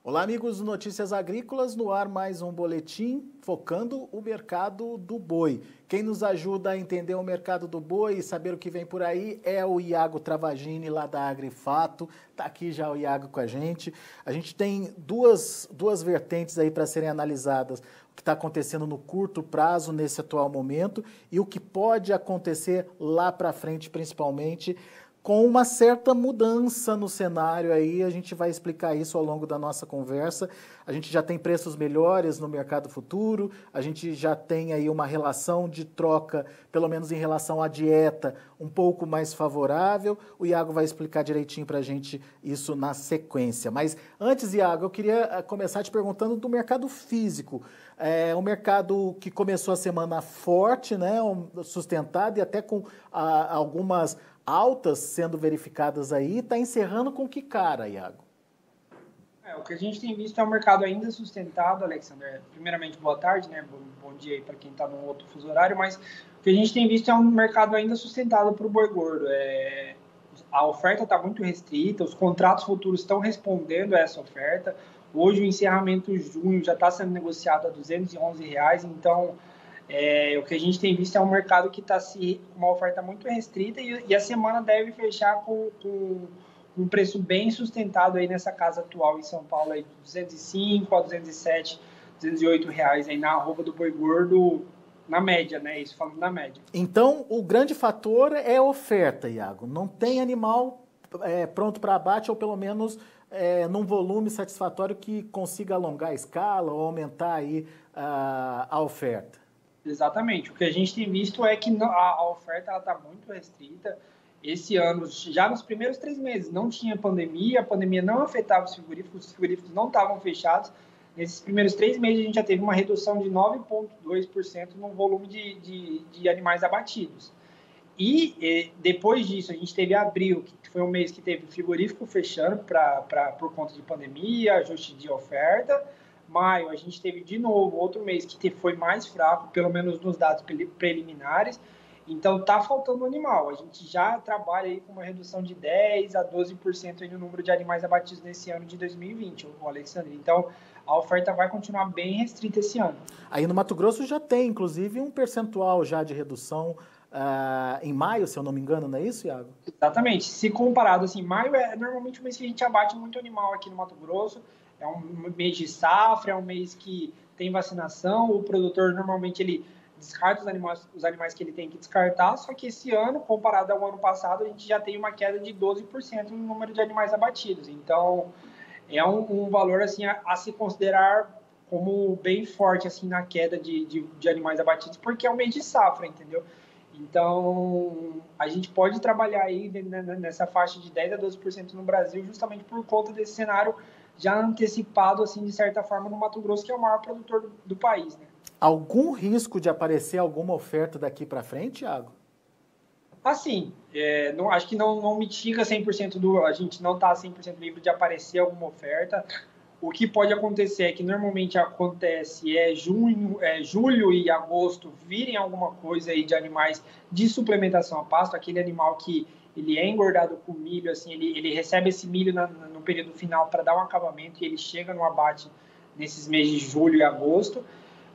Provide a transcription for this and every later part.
Olá, amigos do Notícias Agrícolas, no ar mais um boletim focando o mercado do boi. Quem nos ajuda a entender o mercado do boi e saber o que vem por aí é o Iago Travagini, lá da Agrifato. Está aqui já o Iago com a gente. A gente tem duas vertentes aí para serem analisadas. O que está acontecendo no curto prazo, nesse atual momento, e o que pode acontecer lá para frente, principalmente, com uma certa mudança no cenário aí, a gente vai explicar isso ao longo da nossa conversa. A gente já tem preços melhores no mercado futuro, a gente já tem aí uma relação de troca, pelo menos em relação à dieta, um pouco mais favorável. O Iago vai explicar direitinho para a gente isso na sequência. Mas antes, Iago, eu queria começar te perguntando do mercado físico. É um mercado que começou a semana forte, né, sustentado e até com algumas altas sendo verificadas aí, está encerrando com que cara, Iago? O que a gente tem visto é um mercado ainda sustentado, Alexander. Primeiramente, boa tarde, né? Bom dia aí para quem está num outro fuso horário, mas o que a gente tem visto é um mercado ainda sustentado para o boi gordo. A oferta está muito restrita, os contratos futuros estão respondendo a essa oferta. Hoje o encerramento de junho já está sendo negociado a R$ 211, então o que a gente tem visto é um mercado que está com uma oferta muito restrita e a semana deve fechar com um preço bem sustentado aí nessa casa atual em São Paulo, aí de 205 a 207, R$ 208 aí na arroba do boi gordo, na média, né? Isso falando na média. Então, o grande fator é a oferta, Iago. Não tem animal pronto para abate, ou pelo menos num volume satisfatório que consiga alongar a escala ou aumentar aí a oferta. Exatamente. O que a gente tem visto é que a oferta está muito restrita. Esse ano, já nos primeiros 3 meses, não tinha pandemia, a pandemia não afetava os frigoríficos não estavam fechados. Nesses primeiros 3 meses, a gente já teve uma redução de 9,2% no volume de animais abatidos. E depois disso, a gente teve abril, que foi um mês que teve frigorífico fechando por conta de pandemia, ajuste de oferta. Maio, a gente teve de novo outro mês que foi mais fraco, pelo menos nos dados preliminares. Então, está faltando animal. A gente já trabalha aí com uma redução de 10% a 12% aí no número de animais abatidos nesse ano de 2020, o Alexandre. Então, a oferta vai continuar bem restrita esse ano. Aí no Mato Grosso já tem, inclusive, um percentual já de redução em maio, se eu não me engano, não é isso, Iago? Exatamente. Se comparado, assim, maio é normalmente o mês que a gente abate muito animal aqui no Mato Grosso. É um mês de safra, é um mês que tem vacinação. O produtor, normalmente, ele descarta os animais que ele tem que descartar. Só que esse ano, comparado ao ano passado, a gente já tem uma queda de 12% no número de animais abatidos. Então, é um valor, assim, a se considerar como bem forte, assim, na queda de animais abatidos, porque é um mês de safra, entendeu? Então, a gente pode trabalhar aí nessa faixa de 10% a 12% no Brasil, justamente por conta desse cenário já antecipado, assim, de certa forma, no Mato Grosso, que é o maior produtor do país, né? Algum risco de aparecer alguma oferta daqui para frente, Iago? Assim, acho que não mitiga 100% a gente não está 100% livre de aparecer alguma oferta. O que pode acontecer é que normalmente acontece julho e agosto virem alguma coisa aí de animais de suplementação a pasto, aquele animal que ele é engordado com milho, assim, ele recebe esse milho no período final para dar um acabamento e ele chega no abate nesses meses de julho e agosto.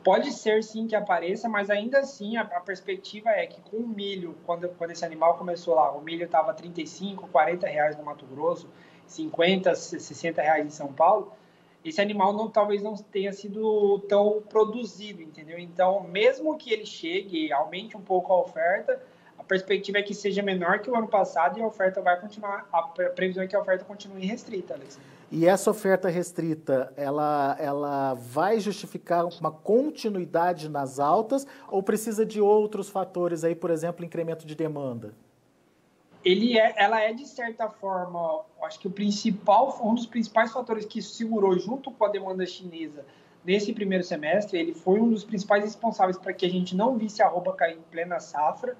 Pode ser sim que apareça, mas ainda assim a perspectiva é que com o milho, quando esse animal começou lá, o milho estava R$ 35, R$ 40 no Mato Grosso, 50, R$ 60 em São Paulo, esse animal talvez não tenha sido tão produzido, entendeu? Então, mesmo que ele chegue, aumente um pouco a oferta, a perspectiva é que seja menor que o ano passado e a oferta vai continuar, a previsão é que a oferta continue restrita, Alexandre. E essa oferta restrita, ela vai justificar uma continuidade nas altas ou precisa de outros fatores aí, por exemplo, incremento de demanda? Ela é de certa forma, acho que um dos principais fatores que segurou junto com a demanda chinesa nesse primeiro semestre, ele foi um dos principais responsáveis para que a gente não visse a arroba cair em plena safra,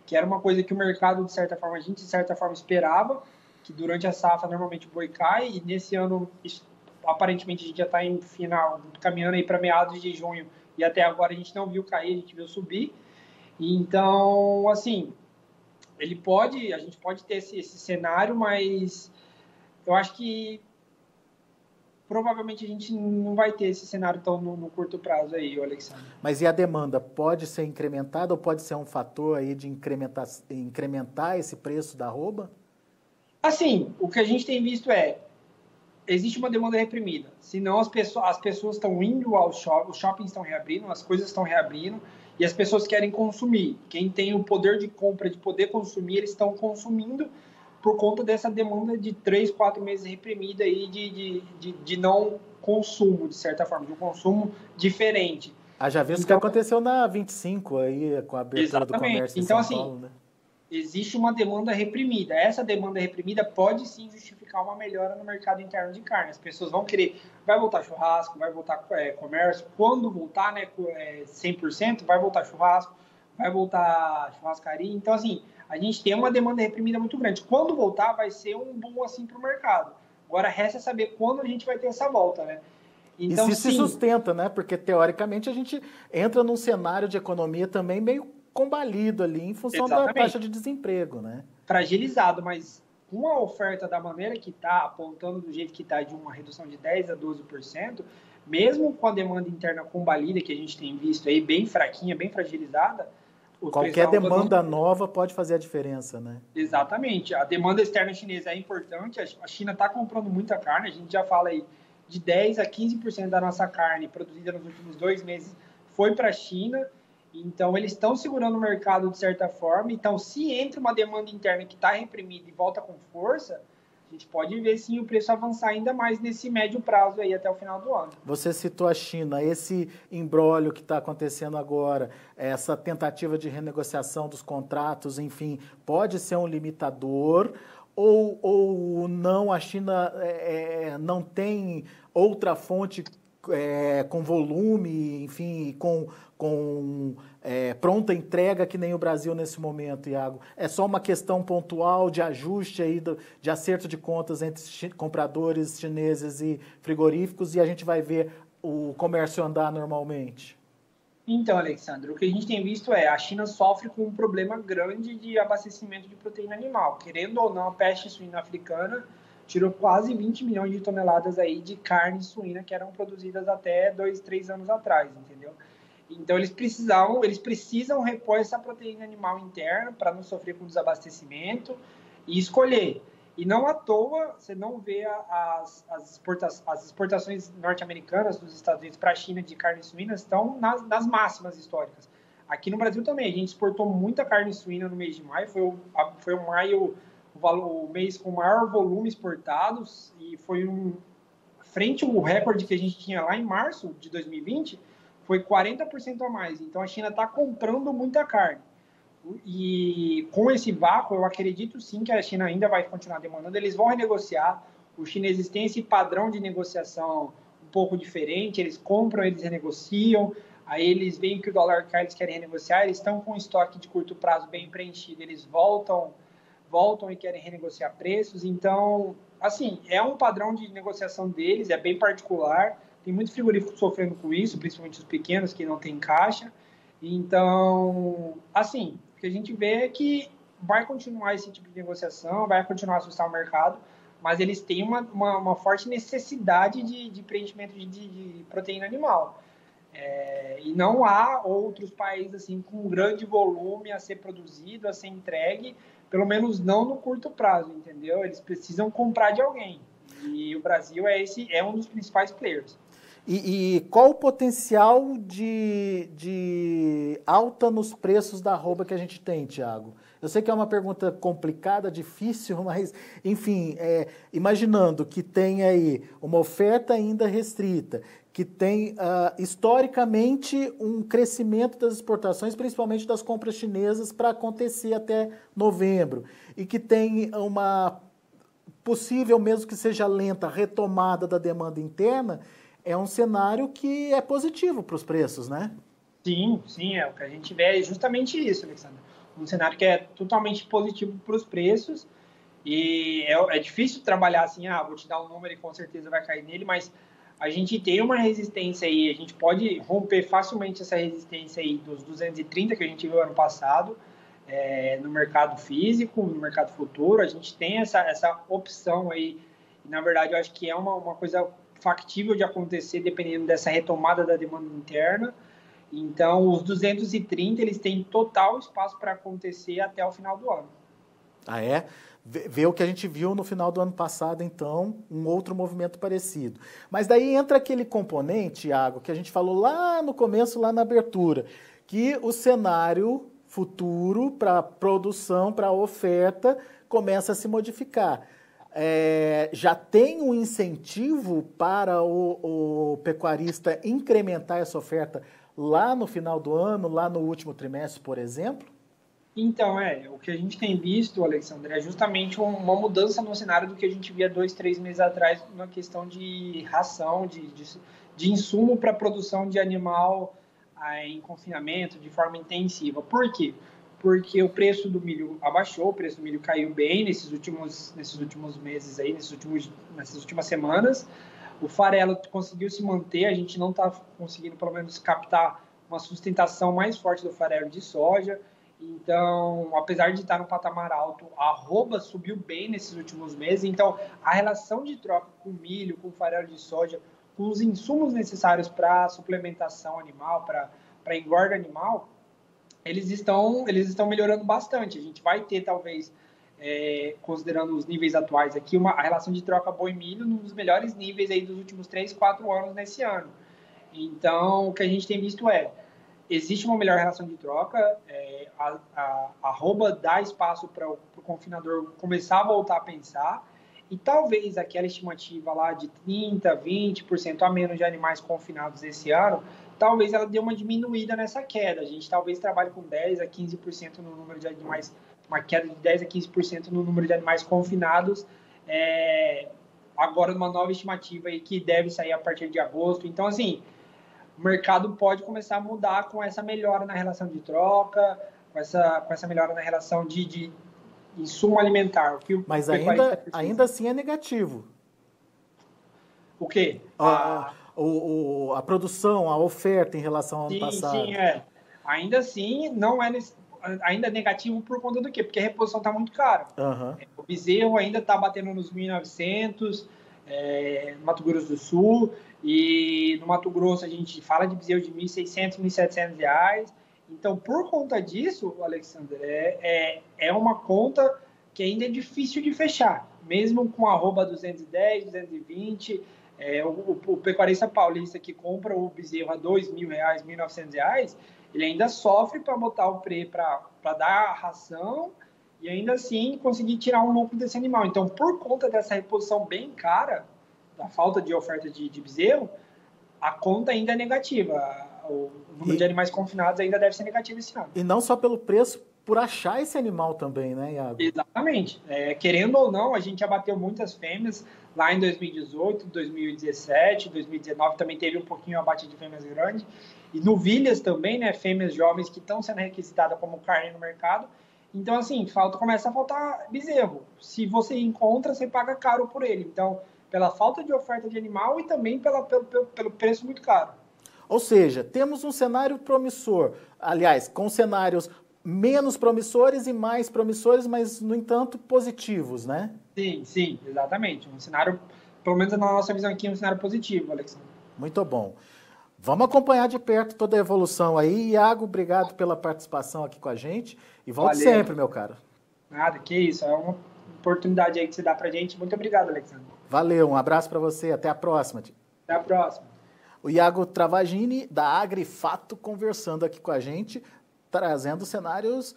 que era uma coisa que o mercado, de certa forma, a gente de certa forma esperava, que durante a safra normalmente o boi cai, e nesse ano, aparentemente, a gente já está em final, caminhando aí para meados de junho, e até agora a gente não viu cair, a gente viu subir. Então, assim, a gente pode ter esse cenário, mas eu acho que provavelmente a gente não vai ter esse cenário tão no curto prazo aí, Alexandre. Mas e a demanda? Pode ser incrementada ou pode ser um fator aí de incrementar esse preço da arroba? Assim, o que a gente tem visto existe uma demanda reprimida. Senão as pessoas estão indo aos shoppings, os shoppings estão reabrindo, as coisas estão reabrindo e as pessoas querem consumir. Quem tem o poder de compra, de poder consumir, eles estão consumindo por conta dessa demanda de 3, 4 meses reprimida aí de não consumo, de certa forma, de um consumo diferente. Já viu o que aconteceu na 25 aí, com a abertura do comércio em São Paulo, né? Existe uma demanda reprimida. Essa demanda reprimida pode sim justificar uma melhora no mercado interno de carne. As pessoas vão querer, vai voltar churrasco, vai voltar comércio. Quando voltar, né, 100%, vai voltar churrasco, vai voltar churrascaria. Então, assim, a gente tem uma demanda reprimida muito grande. Quando voltar, vai ser um boom assim para o mercado. Agora, resta saber quando a gente vai ter essa volta, né? Então, e se sustenta, né? Porque, teoricamente, a gente entra num cenário de economia também meio combalido ali em função da taxa de desemprego, né? Fragilizado, mas com a oferta da maneira que está, apontando do jeito que está, de uma redução de 10% a 12%, mesmo com a demanda interna combalida que a gente tem visto aí, bem fraquinha, bem fragilizada, qualquer demanda nova pode fazer a diferença, né? Exatamente. A demanda externa chinesa é importante, a China está comprando muita carne, a gente já fala aí de 10% a 15% da nossa carne produzida nos últimos 2 meses foi para a China. Então, eles estão segurando o mercado de certa forma. Então, se entra uma demanda interna que está reprimida e volta com força, a gente pode ver, sim, o preço avançar ainda mais nesse médio prazo aí até o final do ano. Você citou a China. Esse imbróglio que está acontecendo agora, essa tentativa de renegociação dos contratos, enfim, pode ser um limitador ou não? A China não tem outra fonte com volume, enfim, com pronta entrega que nem o Brasil nesse momento, Iago? É só uma questão pontual de ajuste aí, de acerto de contas entre compradores chineses e frigoríficos e a gente vai ver o comércio andar normalmente? Então, Alexandre, o que a gente tem visto a China sofre com um problema grande de abastecimento de proteína animal. Querendo ou não, a peste suína africana tirou quase 20 milhões de toneladas aí de carne suína que eram produzidas até 2, 3 anos atrás, entendeu? Então, eles precisam repor essa proteína animal interna para não sofrer com desabastecimento e escolher. E não à toa, você não vê as exportações norte-americanas dos Estados Unidos para a China de carne suína estão nas máximas históricas. Aqui no Brasil também, a gente exportou muita carne suína no mês de maio, foi o maio o mês com o maior volume exportados e foi frente ao recorde que a gente tinha lá em março de 2020, foi 40% a mais. Então, a China está comprando muita carne. E com esse vácuo, eu acredito sim que a China ainda vai continuar demandando. Eles vão renegociar. Os chineses têm esse padrão de negociação um pouco diferente. Eles compram, eles renegociam. Aí eles veem que o dólar cai, eles querem renegociar. Eles estão com um estoque de curto prazo bem preenchido. Eles voltam e querem renegociar preços. Então, assim, é um padrão de negociação deles, é bem particular. Tem muito frigorífico sofrendo com isso, principalmente os pequenos que não têm caixa. Então, assim, o que a gente vê é que vai continuar esse tipo de negociação, vai continuar a assustar o mercado, mas eles têm uma forte necessidade de preenchimento de proteína animal. E não há outros países assim com um grande volume a ser produzido, a ser entregue, pelo menos não no curto prazo, entendeu? Eles precisam comprar de alguém. E o Brasil é um dos principais players. E qual o potencial de alta nos preços da arroba que a gente tem, Thiago? Eu sei que é uma pergunta complicada, difícil, mas, enfim, imaginando que tem aí uma oferta ainda restrita, que tem, historicamente, um crescimento das exportações, principalmente das compras chinesas, para acontecer até novembro, e que tem uma possível, mesmo que seja lenta, retomada da demanda interna, é um cenário que é positivo para os preços, né? Sim, o que a gente vê é justamente isso, Alexandre. Um cenário que é totalmente positivo para os preços e é difícil trabalhar assim, vou te dar um número e com certeza vai cair nele, mas a gente tem uma resistência aí, a gente pode romper facilmente essa resistência aí dos 230 que a gente viu ano passado no mercado físico, no mercado futuro, a gente tem essa opção aí, e, na verdade eu acho que é uma coisa factível de acontecer dependendo dessa retomada da demanda interna. Então, os 230, eles têm total espaço para acontecer até o final do ano. Ah, é? Vê o que a gente viu no final do ano passado, então, um outro movimento parecido. Mas daí entra aquele componente, Iago, que a gente falou lá no começo, lá na abertura, que o cenário futuro para produção, para oferta, começa a se modificar. Já tem um incentivo para o pecuarista incrementar essa oferta lá no final do ano, lá no último trimestre, por exemplo? Então, o que a gente tem visto, Alexandre, é justamente uma mudança no cenário do que a gente via 2, 3 meses atrás na questão de ração, de insumo para a produção de animal em confinamento, de forma intensiva. Por quê? Porque o preço do milho abaixou, o preço do milho caiu bem nesses últimos meses aí, nessas últimas semanas. O farelo conseguiu se manter, a gente não está conseguindo, pelo menos, captar uma sustentação mais forte do farelo de soja. Então, apesar de estar no patamar alto, a arroba subiu bem nesses últimos meses. Então, a relação de troca com milho, com farelo de soja, com os insumos necessários para suplementação animal, para engorda animal, eles estão melhorando bastante. A gente vai ter, talvez, considerando os níveis atuais aqui, a relação de troca boi-milho num dos melhores níveis aí dos últimos 3, 4 anos nesse ano. Então, o que a gente tem visto existe uma melhor relação de troca, a arroba dá espaço para o confinador começar a voltar a pensar, e talvez aquela estimativa lá de 30%, 20% a menos de animais confinados esse ano, talvez ela dê uma diminuída nessa queda. A gente talvez trabalhe com 10% a 15% no número de animais, uma queda de 10% a 15% no número de animais confinados, agora numa nova estimativa aí que deve sair a partir de agosto. Então, assim, o mercado pode começar a mudar com essa melhora na relação de troca, com essa melhora na relação de insumo alimentar. Mas ainda assim é negativo. O quê? A produção, a oferta em relação ao ano passado. Sim, Ainda assim, não ainda é negativo por conta do quê? Porque a reposição está muito cara. Uhum. O bezerro ainda está batendo nos 1.900, no Mato Grosso do Sul, e no Mato Grosso a gente fala de bezerro de R$ 1.600, R$ 1.700. Então, por conta disso, Alexandre, é uma conta que ainda é difícil de fechar. Mesmo com arroba 210, 220, o pecuarista paulista que compra o bezerro a R$ 2.000, R$ 1.900, ele ainda sofre para botar o pré para dar a ração e ainda assim conseguir tirar um lucro desse animal. Então, por conta dessa reposição bem cara, da falta de oferta de bezerro, a conta ainda é negativa. O número de animais confinados ainda deve ser negativo esse ano. E não só pelo preço, por achar esse animal também, né, Iago? Exatamente. Querendo ou não, a gente abateu muitas fêmeas lá em 2018, 2017, 2019 também teve um pouquinho abate de fêmeas grande. E novilhas também, né, fêmeas jovens que estão sendo requisitadas como carne no mercado. Então, assim, começa a faltar bezerro. Se você encontra, você paga caro por ele. Então, pela falta de oferta de animal e também pelo preço muito caro. Ou seja, temos um cenário promissor, aliás, com cenários menos promissores e mais promissores, mas, no entanto, positivos, né? Sim, exatamente. Um cenário, pelo menos na nossa visão aqui, um cenário positivo, Alexandre. Muito bom. Vamos acompanhar de perto toda a evolução aí. Iago, obrigado pela participação aqui com a gente. E volte sempre, meu caro. Nada, que isso. É uma oportunidade aí que você dá pra gente. Muito obrigado, Alexandre. Valeu, um abraço para você. Até a próxima. Até a próxima. O Iago Travagini, da Agrifato, conversando aqui com a gente, trazendo cenários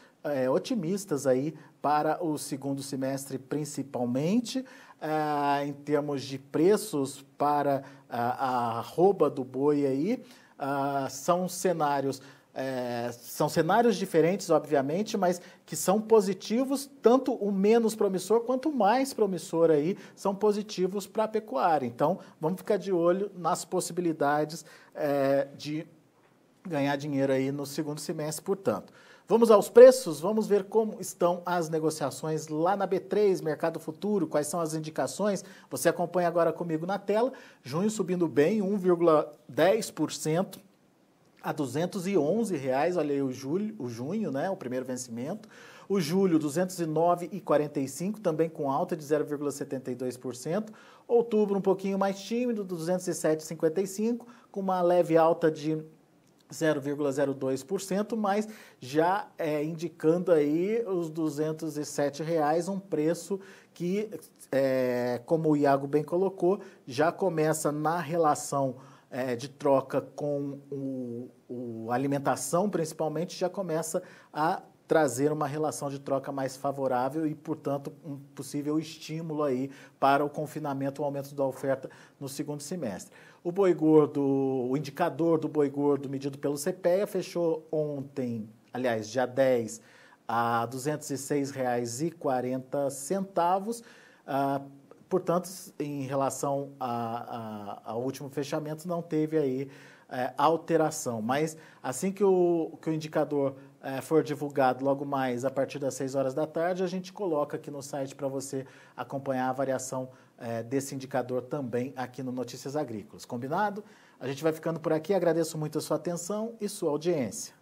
otimistas aí para o segundo semestre, principalmente em termos de preços para a arroba do boi aí. São cenários diferentes, obviamente, mas que são positivos, tanto o menos promissor quanto o mais promissor aí são positivos para a pecuária. Então, vamos ficar de olho nas possibilidades de ganhar dinheiro aí no segundo semestre, portanto. Vamos aos preços, vamos ver como estão as negociações lá na B3, Mercado Futuro, quais são as indicações. Você acompanha agora comigo na tela. Junho subindo bem, 1,10%. A R$ 211, olha aí o junho, né, o primeiro vencimento. O julho, 209,45, também com alta de 0,72%. Outubro, um pouquinho mais tímido, 207,55, com uma leve alta de 0,02%, mas já indicando aí os R$ 207, um preço que, como o Iago bem colocou, já começa na relação de troca com a alimentação, principalmente, já começa a trazer uma relação de troca mais favorável e, portanto, um possível estímulo aí para o confinamento, o aumento da oferta no segundo semestre. O boi gordo, o indicador do boi gordo medido pelo CPEA fechou ontem, aliás, dia 10, a R$ 206,40. Portanto, em relação ao último fechamento, não teve aí alteração. Mas assim que o indicador for divulgado logo mais a partir das 6 horas da tarde, a gente coloca aqui no site para você acompanhar a variação desse indicador também aqui no Notícias Agrícolas. Combinado? A gente vai ficando por aqui. Agradeço muito a sua atenção e sua audiência.